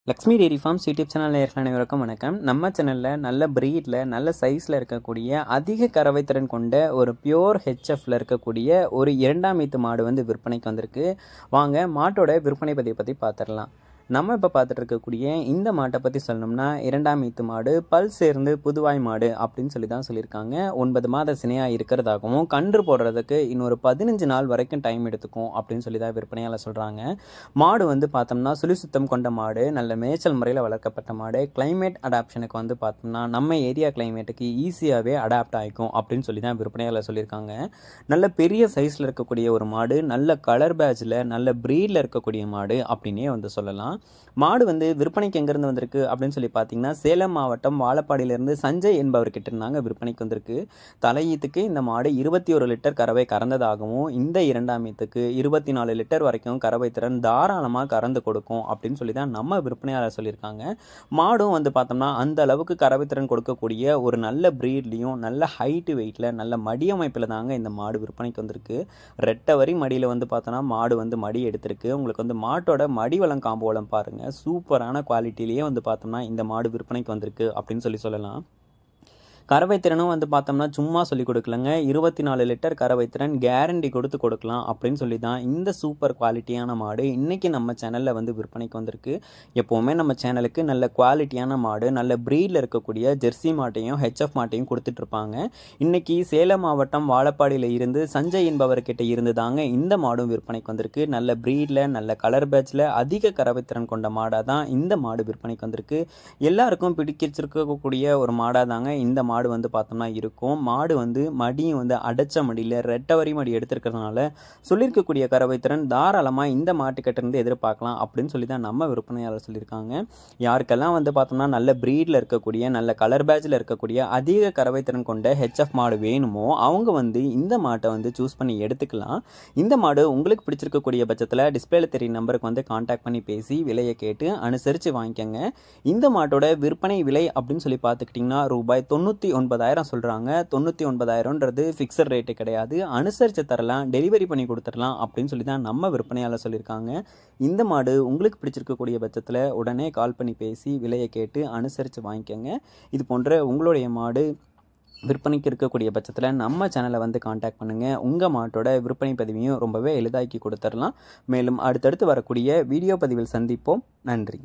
Lakshmi dairy farms YouTube channel நேயர்கள் அனைவருக்கும் வணக்கம். நம்ம சேனலில் நல்ல ப்ரீடில் நல்ல சைஸில் இருக்கக்கூடிய அதிக கறவை திறன் கொண்ட ஒரு பியோர் ஹெச்எஃப்ல இருக்கக்கூடிய ஒரு இரண்டாம் ஈத்து மாடு வந்து விற்பனைக்கு வந்திருக்கு. வாங்க மாட்டோட விற்பனை பதிவை பற்றி பார்த்துடலாம். நம்ம இப்போ பார்த்துட்டு இருக்கக்கூடிய இந்த மாட்டை பற்றி சொல்லணும்னா இரண்டாம் ஈத்து மாடு, பல் சேர்ந்து புதுவாய் மாடு அப்படின்னு சொல்லி தான் சொல்லியிருக்காங்க. 9 மாத சினையாக இருக்கிறதாகவும் கன்று போடுறதுக்கு இன்னொரு 15 நாள் வரைக்கும் டைம் எடுத்துக்கும் அப்படின்னு சொல்லி தான் விற்பனையாளர் சொல்கிறாங்க. மாடு வந்து பார்த்தோம்னா சுழி சுத்தம் கொண்ட மாடு, நல்ல மேய்ச்சல் முறையில் வளர்க்கப்பட்ட மாடு. கிளைமேட் அடாப்ஷனுக்கு வந்து பார்த்தோம்னா நம்ம ஏரியா கிளைமேட்டுக்கு ஈஸியாகவே அடாப்ட் ஆகிக்கும் அப்படின்னு சொல்லி தான் விற்பனையாளர் சொல்லியிருக்காங்க. நல்ல பெரிய சைஸில் இருக்கக்கூடிய ஒரு மாடு, நல்ல கலர் பேட்சில் நல்ல ப்ரீடில் இருக்கக்கூடிய மாடு அப்படின்னே வந்து சொல்லலாம். மாடு வந்து விற்பனைக்கு எங்கேருந்து வந்திருக்கு அப்படின்னு சொல்லி பார்த்தீங்கன்னா, சேலம் மாவட்டம் வாழப்பாடியிலேருந்து சஞ்சய் என்பவர்கிட்ட இருந்தாங்க விற்பனைக்கு வந்திருக்கு. தலையீத்துக்கு இந்த மாடு 21 லிட்டர் கறவை கறந்ததாகவும், இந்த இரண்டாம் ஈத்துக்கு 24 லிட்டர் வரைக்கும் கறவை திறன் தாராளமாக கறந்து கொடுக்கும் அப்படின்னு சொல்லி தான் நம்ம விற்பனையாளர் சொல்லியிருக்காங்க. மாடும் வந்து பார்த்தோம்னா அந்த அளவுக்கு கறவை திறன் கொடுக்கக்கூடிய ஒரு நல்ல ப்ரீட்லேயும் நல்ல ஹைட்டு வெயிட்டில் நல்ல மடி அமைப்பில் தாங்க இந்த மாடு விற்பனைக்கு வந்திருக்கு. ரெட்டை வரி மடியில் வந்து பார்த்தோன்னா மாடு வந்து மடி எடுத்திருக்கு. உங்களுக்கு வந்து மாட்டோட மடி வளம் காம்பு வளம் பாருங்க, சூப்பரான குவாலிட்டிலேயே வந்து பார்த்தோம்னா இந்த மாடு விற்பனைக்கு வந்திருக்கு அப்படின்னு சொல்லலாம். கறவை திறனும் வந்து பார்த்தோம்னா சும்மா சொல்லி கொடுக்கலங்க, 24 லிட்டர் கறவை திறன் கேரண்டி கொடுத்து கொடுக்கலாம் அப்படின்னு சொல்லி தான் இந்த சூப்பர் குவாலிட்டியான மாடு இன்றைக்கி நம்ம சேனலில் வந்து விற்பனைக்கு வந்திருக்கு. எப்போவுமே நம்ம சேனலுக்கு நல்ல குவாலிட்டியான மாடு, நல்ல ப்ரீடில் இருக்கக்கூடிய ஜெர்சி மாட்டையும் ஹெச்எஃப் மாட்டையும் கொடுத்துட்ருப்பாங்க. இன்றைக்கி சேலம் மாவட்டம் வாழப்பாடியில் இருந்து சஞ்சய் என்பவர்கிட்ட இருந்து தாங்க இந்த மாடும் விற்பனைக்கு வந்திருக்கு. நல்ல ப்ரீடில் நல்ல கலர் பேட்சில் அதிக கறவை திறன் கொண்ட மாடாக தான் இந்த மாடு விற்பனைக்கு வந்திருக்கு. எல்லாருக்கும் பிடிச்சிருக்கக்கூடிய ஒரு மாடாக தாங்க இந்த மாடு வந்து பார்த்தோம்னா இருக்கும். மாடு வந்து மடியும் வந்து அடைச்ச மடியில் ரெட்டை வரி மடி எடுத்திருக்கிறதுனால சொல்லியிருக்கக்கூடிய கறவை திறன் தாராளமாக இந்த மாட்டுக்கிட்டேருந்து எதிர்பார்க்கலாம் அப்படின்னு சொல்லி தான் நம்ம விற்பனையாளர் சொல்லியிருக்காங்க. யாருக்கெல்லாம் வந்து பார்த்தோம்னா நல்ல ப்ரீடில் இருக்கக்கூடிய நல்ல கலர் பேட்சில் இருக்கக்கூடிய அதிக கறவை திறன் கொண்ட ஹெச்எஃப் மாடு வேணுமோ அவங்க வந்து இந்த மாட்டை வந்து சூஸ் பண்ணி எடுத்துக்கலாம். இந்த மாடு உங்களுக்கு பிடிச்சிருக்கக்கூடிய பட்சத்தில் டிஸ்பிளேல தெரியும் நம்பருக்கு வந்து கான்டாக்ட் பண்ணி பேசி விலையை கேட்டு அனுசரித்து வாங்கிக்கோங்க. இந்த மாட்டோட விற்பனை விலை அப்படின்னு சொல்லி பார்த்துக்கிட்டிங்கன்னா ரூபாய் 99,000 சொல்கிறாங்க. 99,000ன்றது ஃபிக்ஸட் ரேட்டு கிடையாது, அனுசரித்து தரலாம், டெலிவரி பண்ணி கொடுத்துடலாம் அப்படின்னு சொல்லி தான் நம்ம விற்பனையாளர் சொல்லியிருக்காங்க. இந்த மாடு உங்களுக்கு பிடிச்சிருக்கக்கூடிய பட்சத்தில் உடனே கால் பண்ணி பேசி விலையை கேட்டு அனுசரித்து வாங்கிக்கோங்க. இது போன்ற உங்களுடைய மாடு விற்பனைக்கு இருக்கக்கூடிய பட்சத்தில் நம்ம சேனலை வந்து காண்டாக்ட் பண்ணுங்கள். உங்கள் மாட்டோட விற்பனை பதிவையும் ரொம்பவே எளிதாக்கி கொடுத்துடலாம். மேலும் அடுத்தடுத்து வரக்கூடிய வீடியோ பதிவில் சந்திப்போம். நன்றி.